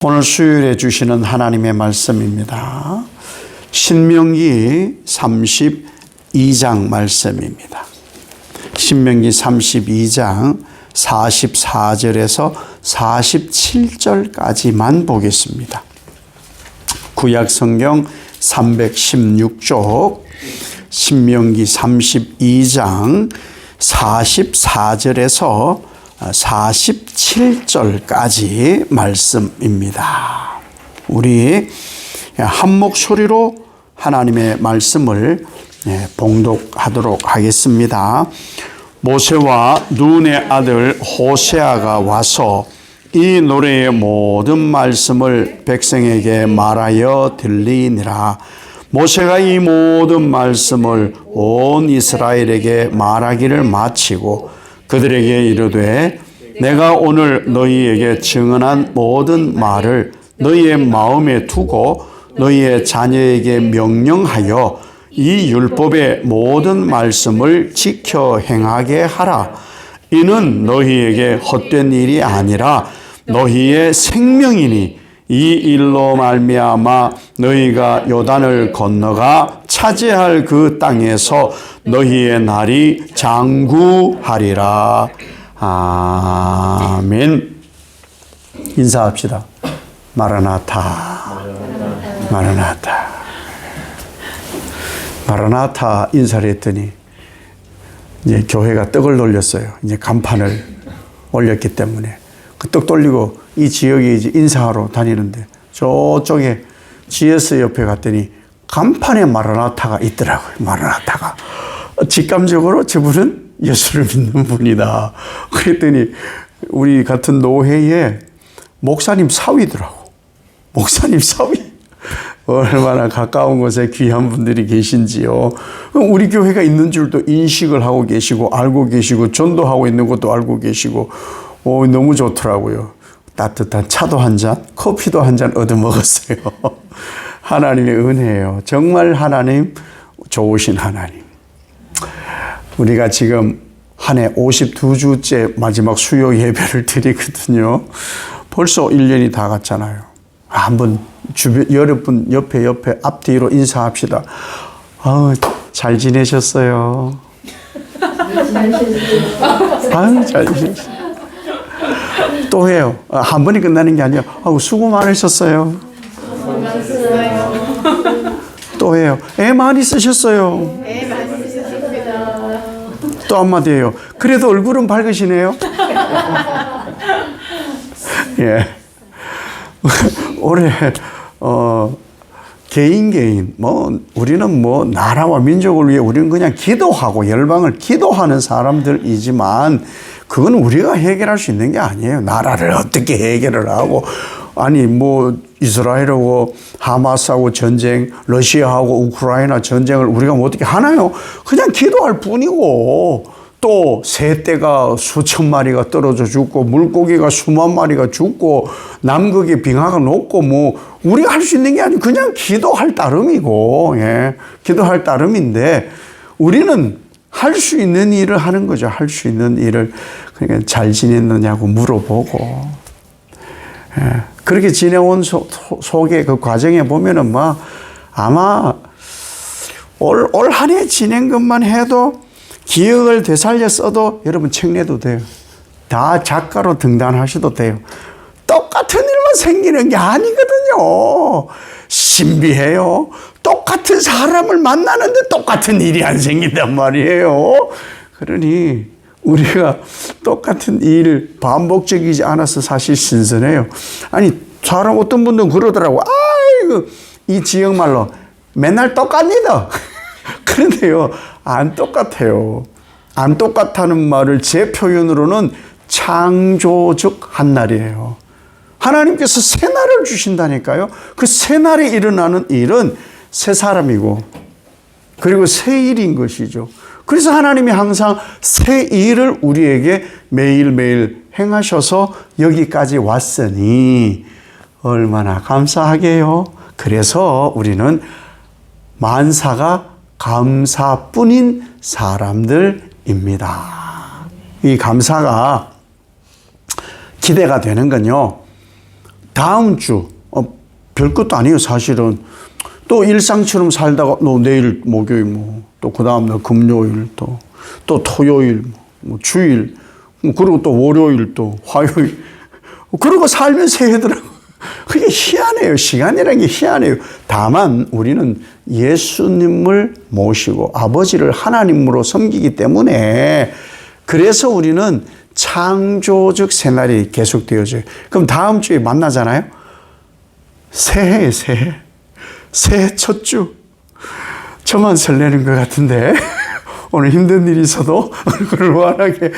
오늘 수요일에 주시는 하나님의 말씀입니다. 신명기 32장 말씀입니다. 신명기 32장 44절에서 47절까지만 보겠습니다. 구약성경 316쪽 신명기 32장 44절에서 47절까지 말씀입니다. 우리 한 목소리로 하나님의 말씀을 봉독하도록 하겠습니다. 모세와 눈의 아들 호세아가 와서 이 노래의 모든 말씀을 백성에게 말하여 들리니라. 모세가 이 모든 말씀을 온 이스라엘에게 말하기를 마치고 그들에게 이르되 내가 오늘 너희에게 증언한 모든 말을 너희의 마음에 두고 너희의 자녀에게 명령하여 이 율법의 모든 말씀을 지켜 행하게 하라. 이는 너희에게 헛된 일이 아니라 너희의 생명이니 이 일로 말미암아 너희가 요단을 건너가 차지할 그 땅에서 너희의 날이 장구하리라. 아멘. 인사합시다. 마라나타. 마라나타. 마라나타 인사를 했더니 이제 교회가 떡을 돌렸어요. 이제 간판을 올렸기 때문에 그 떡 돌리고 이 지역에 이제 인사하러 다니는데 저쪽에 GS 옆에 갔더니 간판에 마라나타가 있더라고요. 마라나타가. 직감적으로 저분은 예수를 믿는 분이다. 그랬더니 우리 같은 노회에 목사님 사위더라고. 목사님 사위. 얼마나 가까운 곳에 귀한 분들이 계신지요. 우리 교회가 있는 줄도 인식을 하고 계시고 알고 계시고 전도하고 있는 것도 알고 계시고 너무 좋더라고요. 따뜻한 차도 한 잔, 커피도 한 잔 얻어 먹었어요. 하나님의 은혜예요. 정말 하나님 좋으신 하나님. 우리가 지금 한 해 52주째 마지막 수요 예배를 드리거든요. 벌써 1년이 다 갔잖아요. 한번 여러분 옆에 앞뒤로 인사합시다. 잘 지내셨어요? 잘 지내셨어요. 또 해요. 한 번이 끝나는 게 아니라 수고 많으셨어요. 또 해요. 애 많이 쓰셨어요. 또 한마디 해요. 그래도 얼굴은 밝으시네요. 예. 올해 개인 우리는 나라와 민족을 위해 우리는 그냥 기도하고 열방을 기도하는 사람들이지만 그건 우리가 해결할 수 있는 게 아니에요. 나라를 어떻게 해결을 하고 이스라엘하고 하마스하고 전쟁, 러시아하고 우크라이나 전쟁을 우리가 어떻게 하나요? 그냥 기도할 뿐이고 또 새떼가 수천 마리가 떨어져 죽고 물고기가 수만 마리가 죽고 남극에 빙하가 녹고 우리가 할 수 있는 게 아니고 그냥 기도할 따름이고 기도할 따름인데 우리는 할 수 있는 일을 하는 거죠. 할 수 있는 일을 그러니까 잘 지냈느냐고 물어보고 그렇게 지내온 속에 그 과정에 보면은 아마 올 한 해 지낸 것만 해도 기억을 되살려 써도 여러분 책 내도 돼요. 다 작가로 등단하셔도 돼요. 똑같은 일만 생기는 게 아니거든요. 신비해요. 똑같은 사람을 만나는데 똑같은 일이 안 생긴단 말이에요. 그러니 우리가 똑같은 일 반복적이지 않아서 사실 신선해요. 아니 사람 어떤 분들은 그러더라고. 아이고 이 지역말로 맨날 똑같니다. 그런데요 안 똑같아요. 안 똑같다는 말을 제 표현으로는 창조적 한 날이에요. 하나님께서 새 날을 주신다니까요. 그 새 날에 일어나는 일은 새 사람이고 그리고 새 일인 것이죠. 그래서 하나님이 항상 새 일을 우리에게 매일매일 행하셔서 여기까지 왔으니 얼마나 감사하게요. 그래서 우리는 만사가 감사뿐인 사람들입니다. 이 감사가 기대가 되는 건요. 다음 주, 별것도 아니에요, 사실은. 또 일상처럼 살다가, 내일 목요일, 또 그 다음날 금요일, 또 토요일, 주일, 그리고 또 월요일, 또 화요일. 그러고 살면 새해더라고요. 그게 희한해요. 시간이라는 게 희한해요. 다만 우리는 예수님을 모시고 아버지를 하나님으로 섬기기 때문에 그래서 우리는 창조적 새날이 계속되어져요. 그럼 다음 주에 만나잖아요. 새해 첫 주. 저만 설레는 것 같은데 오늘 힘든 일이 있어도 얼굴을 환하게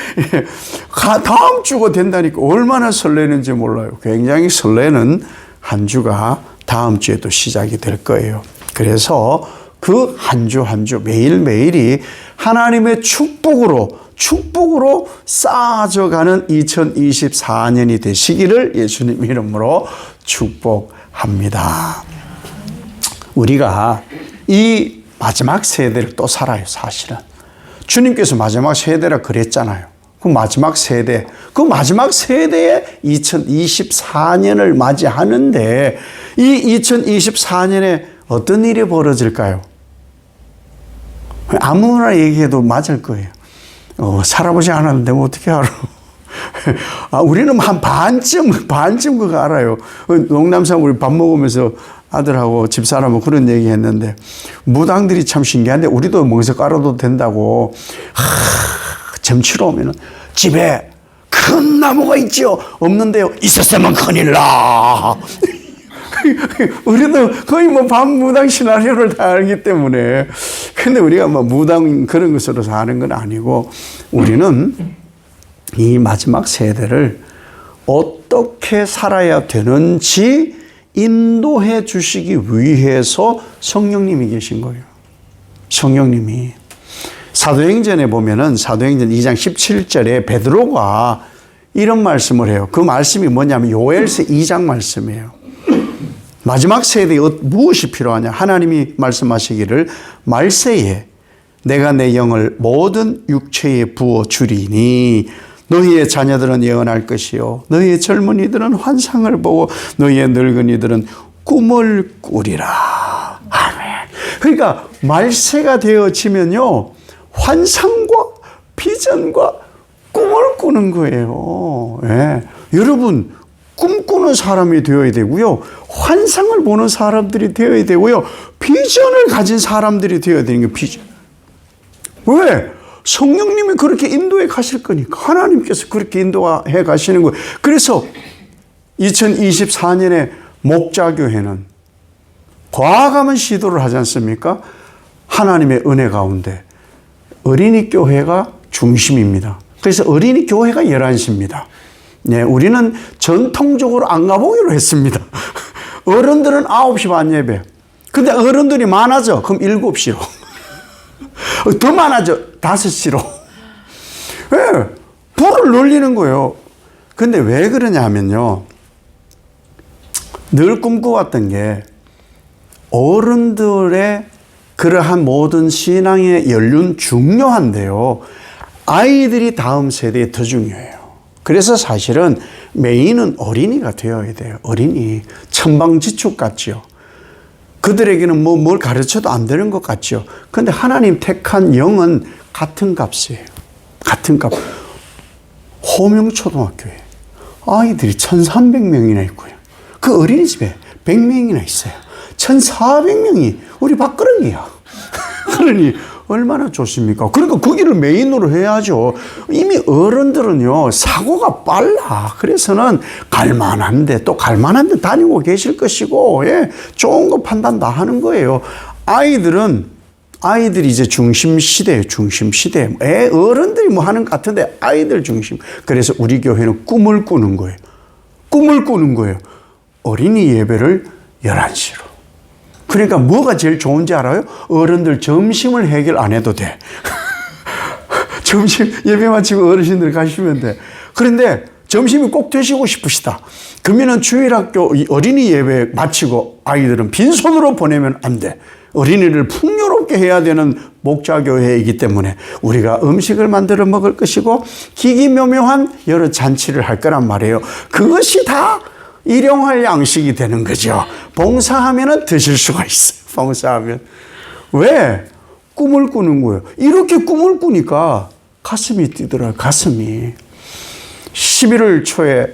다음 주가 된다니까 얼마나 설레는지 몰라요. 굉장히 설레는 한 주가 다음 주에도 시작이 될 거예요. 그래서 그 한 주 한 주 매일매일이 하나님의 축복으로 쌓아져가는 2024년이 되시기를 예수님 이름으로 축복합니다. 우리가 이 마지막 세대를 또 살아요, 사실은. 주님께서 마지막 세대라 그랬잖아요. 그 마지막 세대에 2024년을 맞이하는데 이 2024년에 어떤 일이 벌어질까요? 아무나 얘기해도 맞을 거예요. 살아보지 않았는데 뭐 어떻게 알아? 우리는 한 반쯤 그거 알아요. 농담삼아 우리 밥 먹으면서 아들하고 집사람하고 그런 얘기 했는데, 무당들이 참 신기한데, 우리도 멍석 깔아도 된다고, 점치러 오면은, 집에 큰 나무가 있지요? 없는데요? 있었으면 큰일 나. 우리도 거의 반무당 시나리오를 다 알기 때문에. 근데 우리가 무당 그런 것으로 사는 건 아니고, 우리는 이 마지막 세대를 어떻게 살아야 되는지 인도해 주시기 위해서 성령님이 계신 거예요. 성령님이. 사도행전에 보면은 사도행전 2장 17절에 베드로가 이런 말씀을 해요. 그 말씀이 뭐냐면 요엘서 2장 말씀이에요. 마지막 세대에 무엇이 필요하냐? 하나님이 말씀하시기를 말세에 내가 내 영을 모든 육체에 부어 주리니 너희의 자녀들은 예언할 것이요 너희의 젊은이들은 환상을 보고 너희의 늙은이들은 꿈을 꾸리라. 아멘. 그러니까 말세가 되어지면요 환상과 비전과 꿈을 꾸는 거예요. 예. 여러분 꿈꾸는 사람이 되어야 되고요, 환상을 보는 사람들이 되어야 되고요, 비전을 가진 사람들이 되어야 되는 게 비전. 왜? 성령님이 그렇게 인도해 가실 거니까. 하나님께서 그렇게 인도해 가시는 거예요. 그래서 2024년에 목자교회는 과감한 시도를 하지 않습니까? 하나님의 은혜 가운데 어린이 교회가 중심입니다. 그래서 어린이 교회가 11시입니다. 네, 우리는 전통적으로 안 가보기로 했습니다. 어른들은 9시 반 예배. 근데 어른들이 많아져. 그럼 7시로. 더 많아져. 5시로. 왜? 불을 놀리는 거예요. 근데 왜 그러냐 하면요, 늘 꿈꿔왔던 게 어른들의 그러한 모든 신앙의 연륜 중요한데요, 아이들이 다음 세대에 더 중요해요. 그래서 사실은 메인은 어린이가 되어야 돼요. 어린이. 천방지축 같죠. 그들에게는 뭘 가르쳐도 안 되는 것 같죠. 그런데 하나님 택한 영은 같은 값이에요. 같은 값. 호명초등학교에 아이들이 1,300명이나 있고요. 그 어린이집에 100명이나 있어요. 1,400명이 우리 밥그릇이야. 그러니 얼마나 좋습니까? 그러니까 그 길을 메인으로 해야죠. 이미 어른들은요, 사고가 빨라. 그래서는 갈만한데, 또 갈만한데 다니고 계실 것이고, 예, 좋은 거 판단 다 하는 거예요. 아이들이 이제 중심시대예요, 중심시대. 어른들이 뭐 하는 것 같은데, 아이들 중심. 그래서 우리 교회는 꿈을 꾸는 거예요. 꿈을 꾸는 거예요. 어린이 예배를 11시로. 그러니까 뭐가 제일 좋은지 알아요? 어른들 점심을 해결 안 해도 돼. 점심 예배 마치고 어르신들 가시면 돼. 그런데 점심이 꼭 드시고 싶으시다. 그러면은 주일학교 어린이 예배 마치고 아이들은 빈손으로 보내면 안 돼. 어린이를 풍요롭게 해야 되는 목자교회이기 때문에 우리가 음식을 만들어 먹을 것이고 기기묘묘한 여러 잔치를 할 거란 말이에요. 그것이 다 일용할 양식이 되는 거죠. 봉사하면 드실 수가 있어요. 봉사하면. 왜? 꿈을 꾸는 거예요. 이렇게 꿈을 꾸니까 가슴이 뛰더라고요. 가슴이. 11월 초에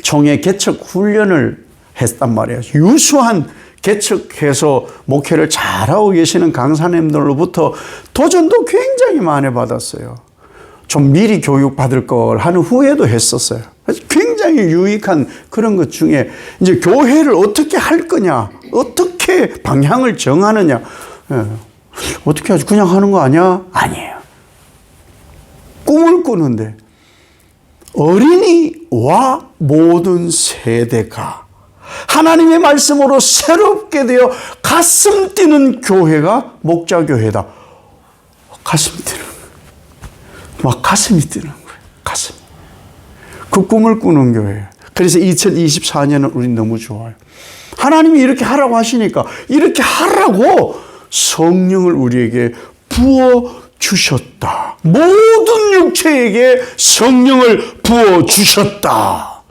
총회 개척 훈련을 했단 말이에요. 유수한 개척해서 목회를 잘하고 계시는 강사님들로부터 도전도 굉장히 많이 받았어요. 좀 미리 교육받을 걸 하는 후에도 했었어요. 굉장히 유익한 그런 것 중에 이제 교회를 어떻게 할 거냐, 어떻게 방향을 정하느냐, 어떻게 하지? 그냥 하는 거 아니야? 아니에요. 꿈을 꾸는데 어린이와 모든 세대가 하나님의 말씀으로 새롭게 되어 가슴 뛰는 교회가 목자교회다. 가슴 뛰는 거예요. 막 가슴이 뛰는 거예요. 가슴. 그 꿈을 꾸는 교회예요. 그래서 2024년은 우리 너무 좋아요. 하나님이 이렇게 하라고 하시니까 이렇게 하라고 성령을 우리에게 부어주셨다. 모든 육체에게 성령을 부어주셨다.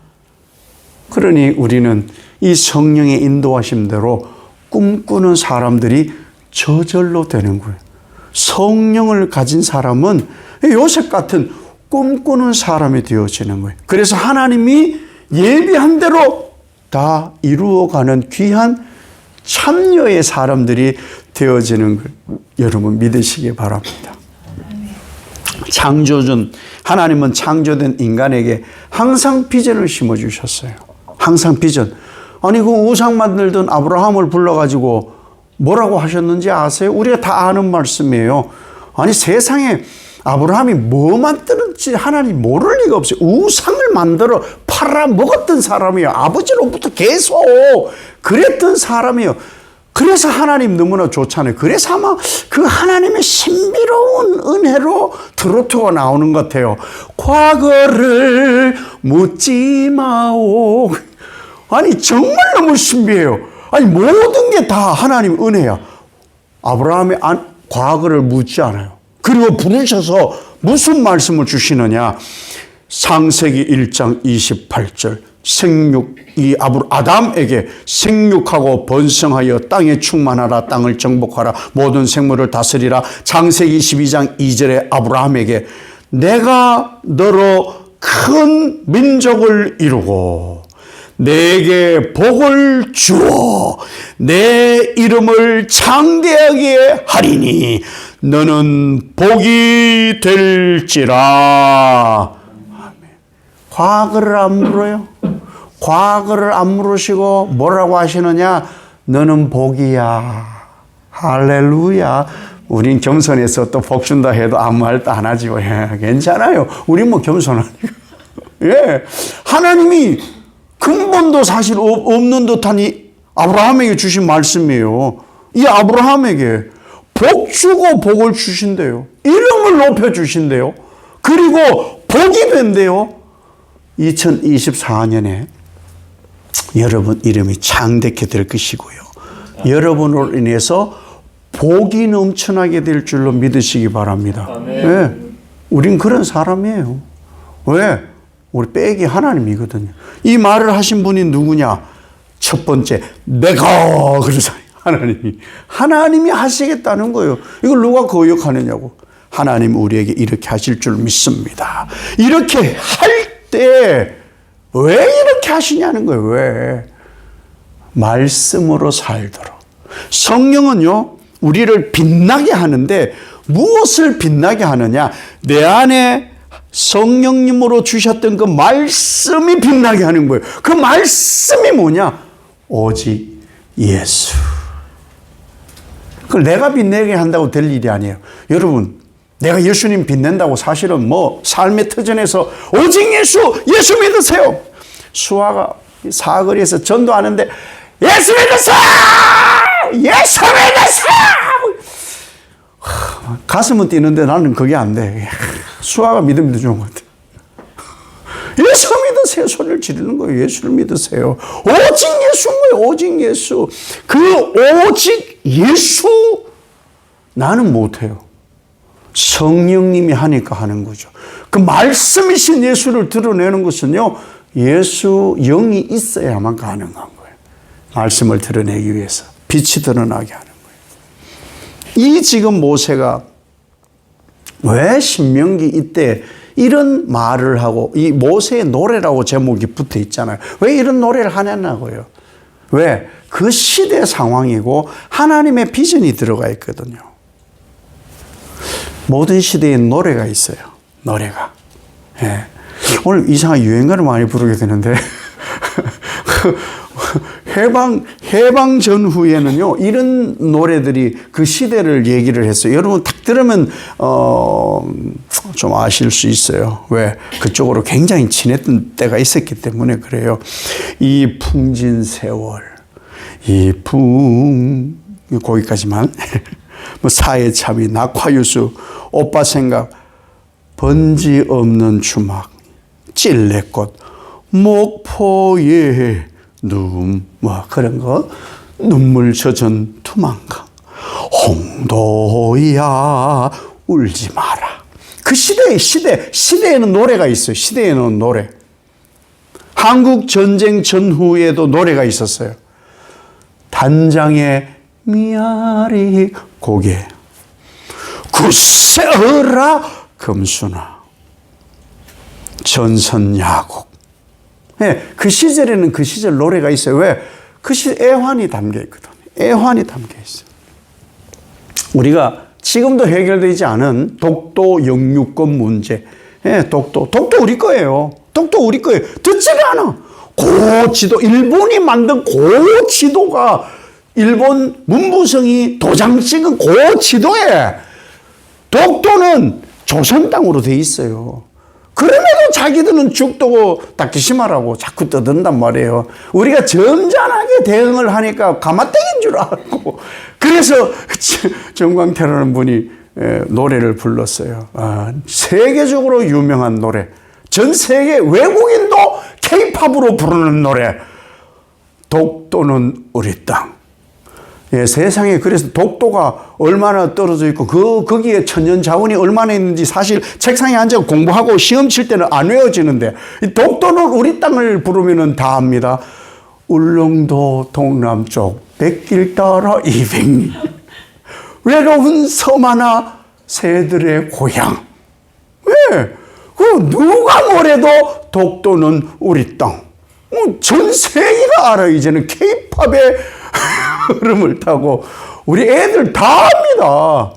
그러니 우리는 이 성령의 인도하심대로 꿈꾸는 사람들이 저절로 되는 거예요. 성령을 가진 사람은 요셉 같은 꿈꾸는 사람이 되어지는 거예요. 그래서 하나님이 예비한 대로 다 이루어가는 귀한 참여의 사람들이 되어지는 걸 여러분 믿으시기 바랍니다. 창조전, 하나님은 창조된 인간에게 항상 비전을 심어주셨어요. 항상 비전. 아니 그 우상 만들던 아브라함을 불러가지고 뭐라고 하셨는지 아세요? 우리가 다 아는 말씀이에요. 아니 세상에 아브라함이 뭐 만드는지 하나님 모를 리가 없어요. 우상을 만들어 팔아먹었던 사람이에요. 아버지로부터 계속 그랬던 사람이에요. 그래서 하나님 너무나 좋잖아요. 그래서 아마 그 하나님의 신비로운 은혜로 트로트가 나오는 것 같아요. 과거를 묻지 마오. 아니 정말 너무 신비해요. 아니 모든 게 다 하나님 은혜야. 아브라함의 과거를 묻지 않아요. 그리고 부르셔서 무슨 말씀을 주시느냐. 창세기 1장 28절 이 아담에게 생육하고 번성하여 땅에 충만하라, 땅을 정복하라, 모든 생물을 다스리라. 창세기 12장 2절에 아브라함에게 내가 너로 큰 민족을 이루고 내게 복을 주어 내 이름을 창대하게 하리니 너는 복이 될지라. 과거를 안 물어요. 과거를 안 물으시고 뭐라고 하시느냐. 너는 복이야. 할렐루야. 우린 겸손해서 또 복 준다 해도 아무 말도 안 하지. 괜찮아요. 우린 뭐 겸손하니까. 예. 하나님이 근본도 사실 없는 듯한 이 아브라함에게 주신 말씀이에요. 이 아브라함에게 복 주고 복을 주신대요. 이름을 높여 주신대요. 그리고 복이 된대요. 2024년에 여러분 이름이 창대케 될 것이고요. 여러분으로 인해서 복이 넘쳐나게 될 줄로 믿으시기 바랍니다. 네. 우린 그런 사람이에요. 왜? 우리 백이 하나님이거든요. 이 말을 하신 분이 누구냐? 첫 번째, 내가 그러잖아요. 하나님이 하시겠다는 거예요. 이걸 누가 거역하느냐고. 하나님 우리에게 이렇게 하실 줄 믿습니다. 이렇게 할 때 왜 이렇게 하시냐는 거예요. 왜? 말씀으로 살도록. 성령은요, 우리를 빛나게 하는데 무엇을 빛나게 하느냐? 내 안에 성령님으로 주셨던 그 말씀이 빛나게 하는 거예요. 그 말씀이 뭐냐? 오직 예수. 그걸 내가 빛내게 한다고 될 일이 아니에요. 여러분, 내가 예수님 빛낸다고 사실은 뭐 삶의 터전에서 오직 예수 믿으세요. 수아가 사거리에서 전도하는데 예수 믿으세요! 예수 믿으세요! 가슴은 뛰는데 나는 그게 안 돼. 수아가 믿으면 좋은 것 같아. 예수 믿으세요. 소리를 지르는 거예요. 예수를 믿으세요. 오직 예수인 거예요. 오직 예수. 그 오직 예수 나는 못해요. 성령님이 하니까 하는 거죠. 그 말씀이신 예수를 드러내는 것은요, 예수 영이 있어야만 가능한 거예요. 말씀을 드러내기 위해서. 빛이 드러나게 하는 거예요. 이 지금 모세가 왜 신명기 이때 이런 말을 하고, 이 모세의 노래라고 제목이 붙어 있잖아요. 왜 이런 노래를 하냐고요. 왜? 그 시대 상황이고 하나님의 비전이 들어가 있거든요. 모든 시대에 노래가 있어요. 노래가. 예. 오늘 이상한 유행가를 많이 부르게 되는데 해방 전후에는요 이런 노래들이 그 시대를 얘기를 했어요. 여러분 딱 들으면 좀 아실 수 있어요. 왜? 그쪽으로 굉장히 친했던 때가 있었기 때문에 그래요. 이 풍진 세월, 거기까지만. 뭐 사회 참이, 낙화유수, 오빠 생각, 번지 없는 주막, 찔레꽃, 목포의 뭐 그런 거, 눈물 젖은 투만강, 홍도야 울지 마라. 그 시대에는 노래가 있어요. 시대에는 노래. 한국 전쟁 전후에도 노래가 있었어요. 단장의 미아리 고개, 굳세어라 금수나, 전선야곡. 네, 그 시절에는 그 시절 노래가 있어요. 왜? 그 시절 애환이 담겨 있거든요. 애환이 담겨 있어요. 우리가 지금도 해결되지 않은 독도 영유권 문제. 네, 독도 우리 거예요. 독도 우리 거예요. 듣지가 않아. 고지도, 일본이 만든 고지도가, 일본 문부성이 도장 찍은 고지도에 독도는 조선 땅으로 돼 있어요. 그럼에도 자기들은 죽도고 다케시마라고 자꾸 떠든단 말이에요. 우리가 점잖하게 대응을 하니까 가마떼기인 줄 알고. 그래서 정광태라는 분이 노래를 불렀어요. 세계적으로 유명한 노래. 전 세계 외국인도 K-팝으로 부르는 노래. 독도는 우리 땅. 예, 세상에 그래서 독도가 얼마나 떨어져 있고 거기에 천연 자원이 얼마나 있는지 사실 책상에 앉아 공부하고 시험 칠 때는 안 외워지는데, 이 독도는 우리 땅을 부르면은 다 압니다. 울릉도 동남쪽 백길 따라 200리 외로운 섬 하나 새들의 고향. 왜? 누가 뭐래도 독도는 우리 땅. 전 세계가 알아요. 이제는 K-팝의 흐름을 타고 우리 애들 다 합니다.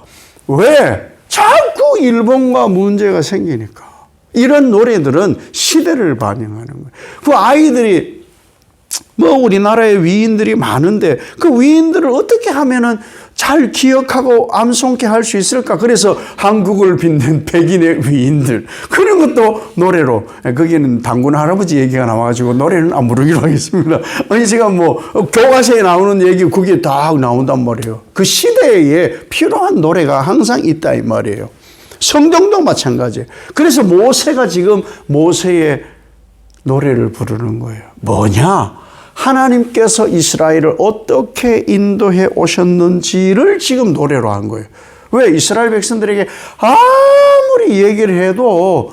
왜? 자꾸 일본과 문제가 생기니까. 이런 노래들은 시대를 반영하는 거예요. 그 아이들이 뭐 우리나라에 위인들이 많은데 그 위인들을 어떻게 하면은 잘 기억하고 암송케 할 수 있을까? 그래서 한국을 빛낸 백인의 위인들, 그런 것도 노래로. 거기에는 당군 할아버지 얘기가 나와가지고 노래는 안 부르기로 하겠습니다. 아니 제가 뭐 교과서에 나오는 얘기 그게 다 나온단 말이에요. 그 시대에 필요한 노래가 항상 있다 이 말이에요. 성경도 마찬가지예요. 그래서 모세가 지금 모세의 노래를 부르는 거예요. 뭐냐? 하나님께서 이스라엘을 어떻게 인도해 오셨는지를 지금 노래로 한 거예요. 왜? 이스라엘 백성들에게 아무리 얘기를 해도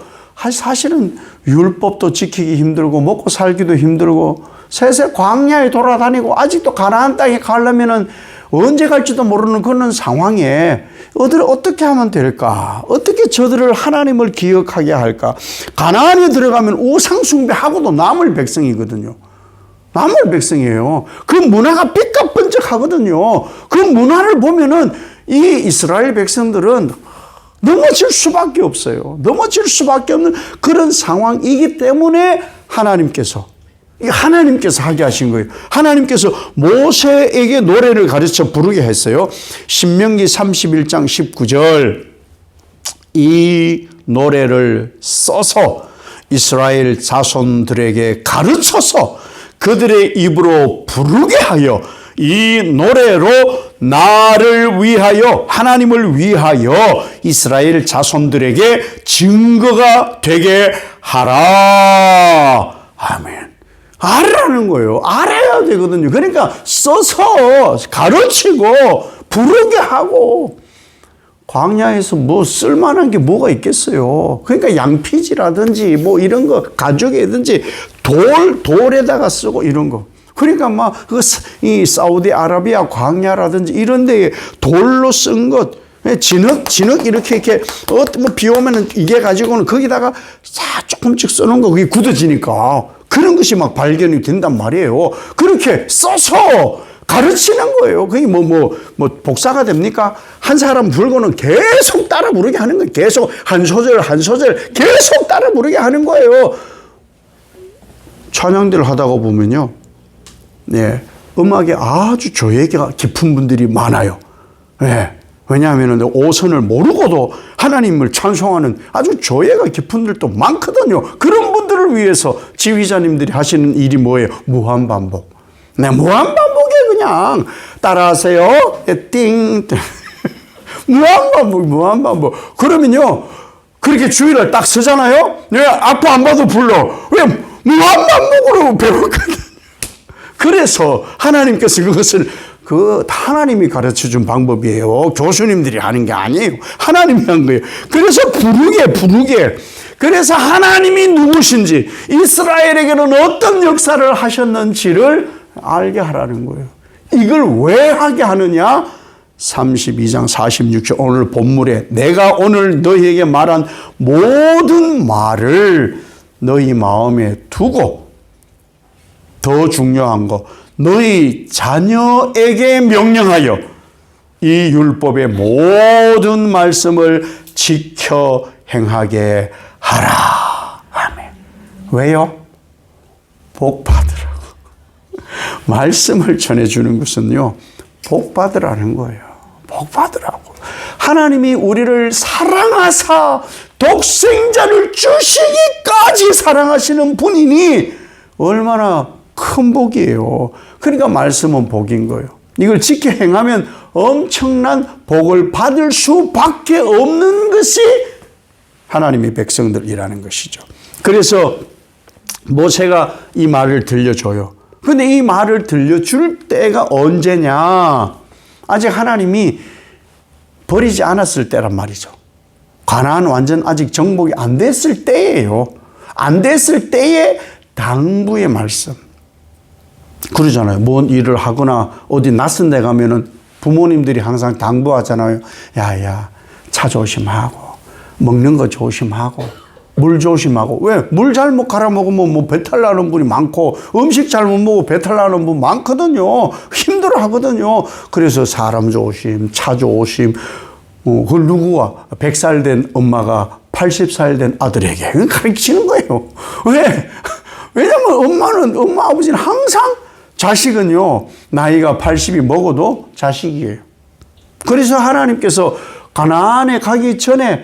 사실은 율법도 지키기 힘들고 먹고 살기도 힘들고 세세 광야에 돌아다니고 아직도 가나안 땅에 가려면은 언제 갈지도 모르는 그런 상황에 어떻게 하면 될까? 어떻게 저들을 하나님을 기억하게 할까? 가나안에 들어가면 우상 숭배하고도 남을 백성이거든요. 남을 백성이에요. 그 문화가 삐까번쩍하거든요. 그 문화를 보면은 이 이스라엘 백성들은 넘어질 수밖에 없어요. 넘어질 수밖에 없는 그런 상황이기 때문에 하나님께서 하게 하신 거예요. 하나님께서 모세에게 노래를 가르쳐 부르게 했어요. 신명기 31장 19절, 이 노래를 써서 이스라엘 자손들에게 가르쳐서 그들의 입으로 부르게 하여 이 노래로 나를 위하여, 하나님을 위하여 이스라엘 자손들에게 증거가 되게 하라. 아멘. 알아라는 거예요. 알아야 되거든요. 그러니까 써서 가르치고 부르게 하고, 광야에서 뭐 쓸만한 게 뭐가 있겠어요. 그러니까 양피지라든지 뭐 이런 거 가죽이든지 돌에다가 쓰고 이런 거. 그러니까 막 이 사우디아라비아 광야라든지 이런 데에 돌로 쓴 것, 진흙 이렇게 뭐 비 오면은 이게 가지고는 거기다가 조금씩 써놓은 거 그게 굳어지니까 그런 것이 막 발견이 된단 말이에요. 그렇게 써서 가르치는 거예요. 그게 뭐 복사가 됩니까? 한 사람 불고는 계속 따라 부르게 하는 거예요. 계속 한 소절 계속 따라 부르게 하는 거예요. 찬양대를 하다가 보면요. 네. 음악에 아주 조예가 깊은 분들이 많아요. 네. 왜냐하면 오선을 모르고도 하나님을 찬송하는 아주 조예가 깊은 분들도 많거든요. 그런 분들을 위해서 지휘자님들이 하시는 일이 뭐예요? 무한반복. 네, 무한반복에 그냥 따라하세요. 띵. 무한반복. 그러면요. 그렇게 주의를 딱 쓰잖아요. 네, 앞에 안 봐도 불러. 왜? 무한반복으로 배웠거든요. 그래서 하나님께서 그것을 하나님이 가르쳐 준 방법이에요. 교수님들이 하는 게 아니에요. 하나님이 한 거예요. 그래서 부르게. 그래서 하나님이 누구신지, 이스라엘에게는 어떤 역사를 하셨는지를 알게 하라는 거예요. 이걸 왜 하게 하느냐? 32장 46절 오늘 본문에 내가 오늘 너희에게 말한 모든 말을 너희 마음에 두고 더 중요한 거 너희 자녀에게 명령하여 이 율법의 모든 말씀을 지켜 행하게 하라. 아멘. 왜요? 복 받으라고. 말씀을 전해주는 것은요, 복 받으라는 거예요. 복 받으라고. 하나님이 우리를 사랑하사 독생자를 주시기까지 사랑하시는 분이니 얼마나 큰 복이에요. 그러니까 말씀은 복인 거예요. 이걸 지켜 행하면 엄청난 복을 받을 수밖에 없는 것이 하나님의 백성들이라는 것이죠. 그래서 모세가 이 말을 들려줘요. 근데 이 말을 들려줄 때가 언제냐? 아직 하나님이 버리지 않았을 때란 말이죠. 가나안 완전 아직 정복이 안 됐을 때예요. 안 됐을 때의 당부의 말씀. 그러잖아요. 뭔 일을 하거나 어디 낯선 데 가면은 부모님들이 항상 당부하잖아요. 야야, 차 조심하고, 먹는 거 조심하고, 물 조심하고. 왜? 물 잘못 갈아 먹으면 뭐 배탈 나는 분이 많고, 음식 잘못 먹고 배탈 나는 분 많거든요. 힘들어 하거든요. 그래서 사람 조심, 차 조심. 그걸 누구가? 100살 된 엄마가 80살 된 아들에게 가르치는 거예요. 왜? 왜냐면 엄마, 아버지는 항상 자식은요, 나이가 80이 먹어도 자식이에요. 그래서 하나님께서 가나안에 가기 전에,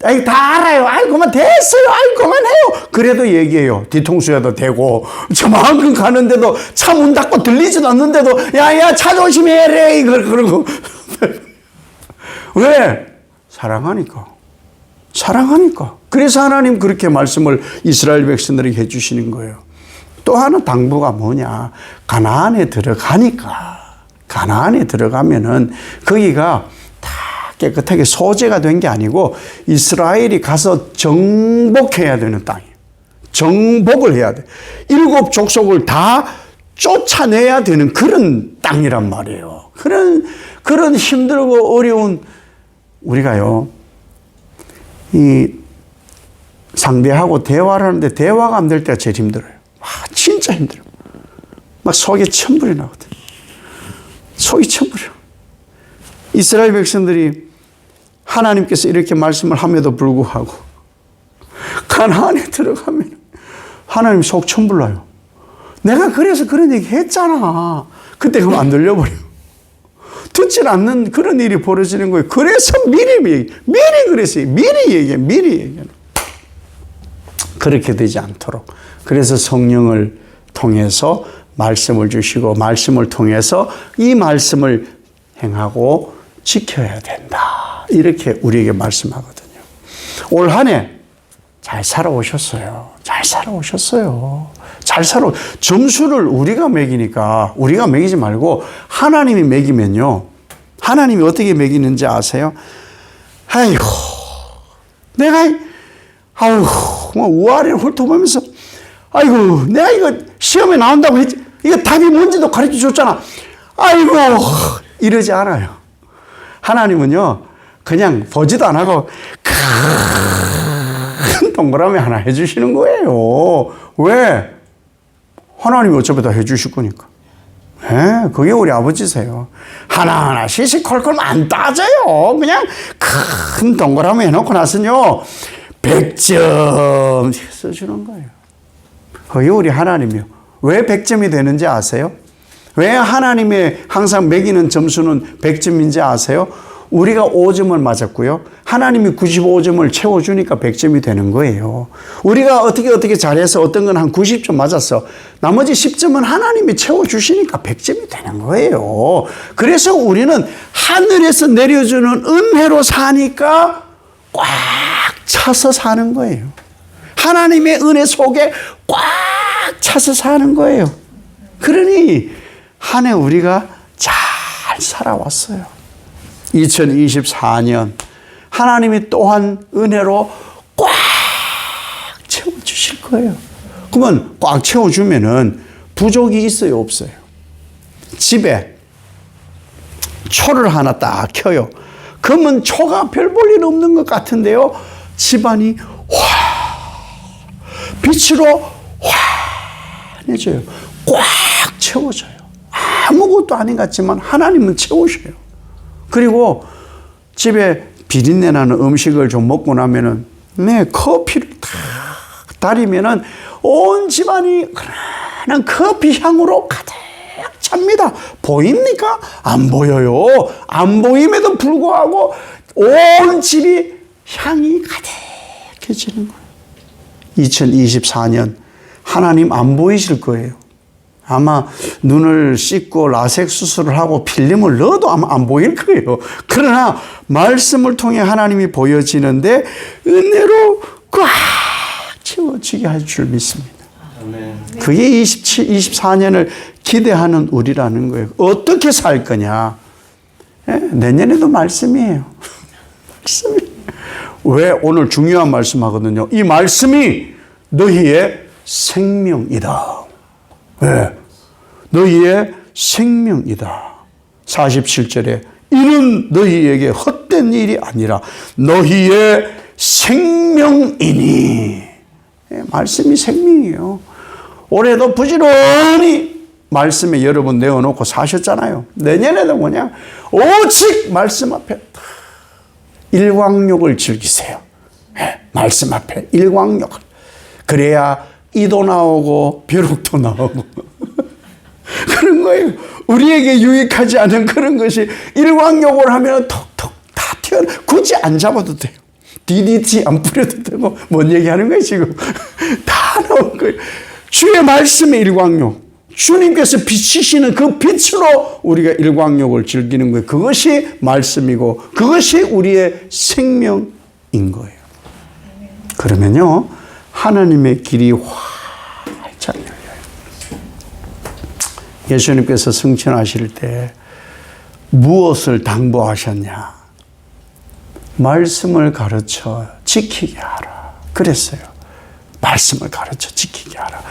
아이, 다 알아요. 아이, 그만 됐어요. 아이, 그만해요. 그래도 얘기해요. 뒤통수에도 대고, 저만큼 가는데도 차 문 닫고 들리지도 않는데도, 야, 차 조심해래. 그러고. 왜? 사랑하니까. 그래서 하나님 그렇게 말씀을 이스라엘 백성들에게 해주시는 거예요. 또 하나 당부가 뭐냐? 가나안에 들어가면은 거기가 다 깨끗하게 소재가 된 게 아니고 이스라엘이 가서 정복해야 되는 땅이에요. 정복을 해야 돼. 7 족속을 다 쫓아내야 되는 그런 땅이란 말이에요. 그런 힘들고 어려운 우리가요, 이 상대하고 대화를 하는데 대화가 안 될 때가 제일 힘들어요. 진짜 힘들어요. 막 속에 천불이 나거든요. 속이 천불이요. 이스라엘 백성들이 하나님께서 이렇게 말씀을 함에도 불구하고 가나안에 들어가면 하나님 속 천불나요. 내가 그래서 그런 얘기 했잖아. 그때 그럼 안 들려버려요. 듣지 않는 그런 일이 벌어지는 거예요. 그래서 미리 얘기해. 그렇게 되지 않도록. 그래서 성령을 통해서 말씀을 주시고 말씀을 통해서 이 말씀을 행하고 지켜야 된다. 이렇게 우리에게 말씀하거든요. 올 한 해 잘 살아오셨어요. 점수를 우리가 매기니까 우리가 매기지 말고 하나님이 매기면요. 하나님이 어떻게 매기는지 아세요? 아이고, 내가, 아유, 우아래를 훑어보면서, 아이고, 내가 이거 시험에 나온다고 했지. 이거 답이 뭔지도 가르쳐 줬잖아. 아이고, 이러지 않아요. 하나님은요, 그냥 보지도 안 하고, 큰 동그라미 하나 해주시는 거예요. 왜? 하나님이 어차피 다 해주실 거니까. 네, 그게 우리 아버지세요. 하나하나 시시콜콜 안 따져요. 그냥 큰 동그라미 해놓고 나서요 100점 써주는 거예요. 그게 우리 하나님이요. 왜 100점이 되는지 아세요? 왜 하나님의 항상 매기는 점수는 100점인지 아세요? 우리가 5점을 맞았고요. 하나님이 95점을 채워주니까 100점이 되는 거예요. 우리가 어떻게 잘해서 어떤 건 한 90점 맞았어. 나머지 10점은 하나님이 채워주시니까 100점이 되는 거예요. 그래서 우리는 하늘에서 내려주는 은혜로 사니까 꽉 차서 사는 거예요. 하나님의 은혜 속에 꽉 차서 사는 거예요. 그러니 한 해 우리가 잘 살아왔어요. 2024년 하나님이 또한 은혜로 꽉 채워주실 거예요. 그러면 꽉 채워주면은 부족이 있어요, 없어요? 집에 초를 하나 딱 켜요. 그러면 초가 별 볼 일 없는 것 같은데요. 집안이 빛으로 환해져요. 꽉 채워져요. 아무것도 아닌 것 같지만 하나님은 채우셔요. 그리고 집에 비린내 나는 음식을 좀 먹고 나면은, 커피를 탁 달이면은 온 집안이 그런 커피 향으로 가득 찹니다. 보입니까? 안 보여요. 안 보임에도 불구하고 온 집이 향이 가득해지는 거예요. 2024년 하나님 안 보이실 거예요. 아마 눈을 씻고 라섹 수술을 하고 필름을 넣어도 아마 안 보일 거예요. 그러나 말씀을 통해 하나님이 보여지는데 은혜로 꽉 채워지게 할 줄 믿습니다. 그게 24년을 기대하는 우리라는 거예요. 어떻게 살 거냐? 내년에도 말씀이에요. 말씀이. 왜? 오늘 중요한 말씀 하거든요. 이 말씀이 너희의 생명이다. 왜? 너희의 생명이다. 47절에 이는 너희에게 헛된 일이 아니라 너희의 생명이니. 말씀이 생명이에요. 올해도 부지런히 말씀에 여러분 내어놓고 사셨잖아요. 내년에도 그냥 오직 말씀 앞에 일광욕을 즐기세요. 말씀 앞에 일광욕을. 그래야 이도 나오고 벼룩도 나오고 그런 거예요. 우리에게 유익하지 않은 그런 것이 일광욕을 하면 톡톡 다 튀어나. 굳이 안 잡아도 돼요. DDT 안 뿌려도 되고. 뭔 얘기하는 거예요 지금. 다 나온 거예요. 주의 말씀의 일광욕. 주님께서 비치시는 그 빛으로 우리가 일광욕을 즐기는 거예요. 그것이 말씀이고 그것이 우리의 생명인 거예요. 그러면요 하나님의 길이 활짝 열려요. 예수님께서 승천하실 때 무엇을 당부하셨냐? 말씀을 가르쳐 지키게 하라. 그랬어요. 말씀을 가르쳐 지키게 하라.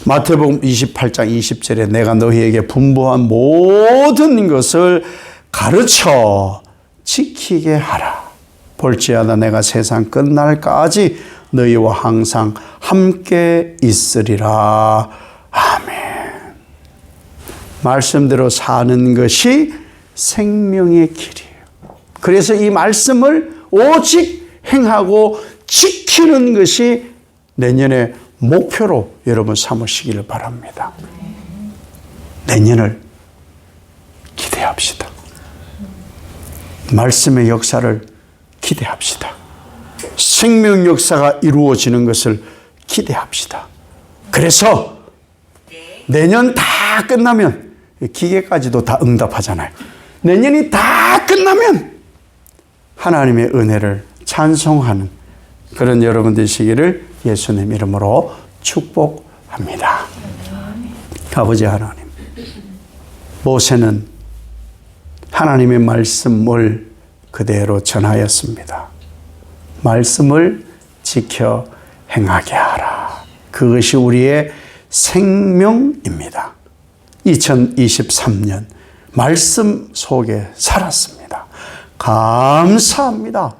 마태복음 28장 20절에 내가 너희에게 분부한 모든 것을 가르쳐 지키게 하라. 볼지어다 내가 세상 끝날까지 너희와 항상 함께 있으리라. 아멘. 말씀대로 사는 것이 생명의 길이에요. 그래서 이 말씀을 오직 행하고 지키는 것이 내년의 목표로 여러분 삼으시기를 바랍니다. 내년을 기대합시다. 말씀의 역사를 기대합시다. 생명 역사가 이루어지는 것을 기대합시다. 그래서 내년 다 끝나면 기계까지도 다 응답하잖아요. 내년이 다 끝나면 하나님의 은혜를 찬송하는 그런 여러분 되시기를 예수님 이름으로 축복합니다. 아버지 하나님, 모세는 하나님의 말씀을 그대로 전하였습니다. 말씀을 지켜 행하게 하라. 그것이 우리의 생명입니다. 2023년 말씀 속에 살았습니다. 감사합니다.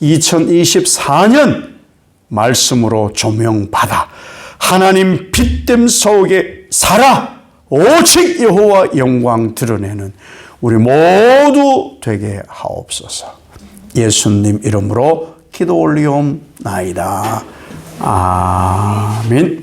2024년 말씀으로 조명받아 하나님 빛됨 속에 살아 오직 여호와 영광 드러내는 우리 모두 되게 하옵소서. 예수님 이름으로 기도 올리옵나이다. 아멘.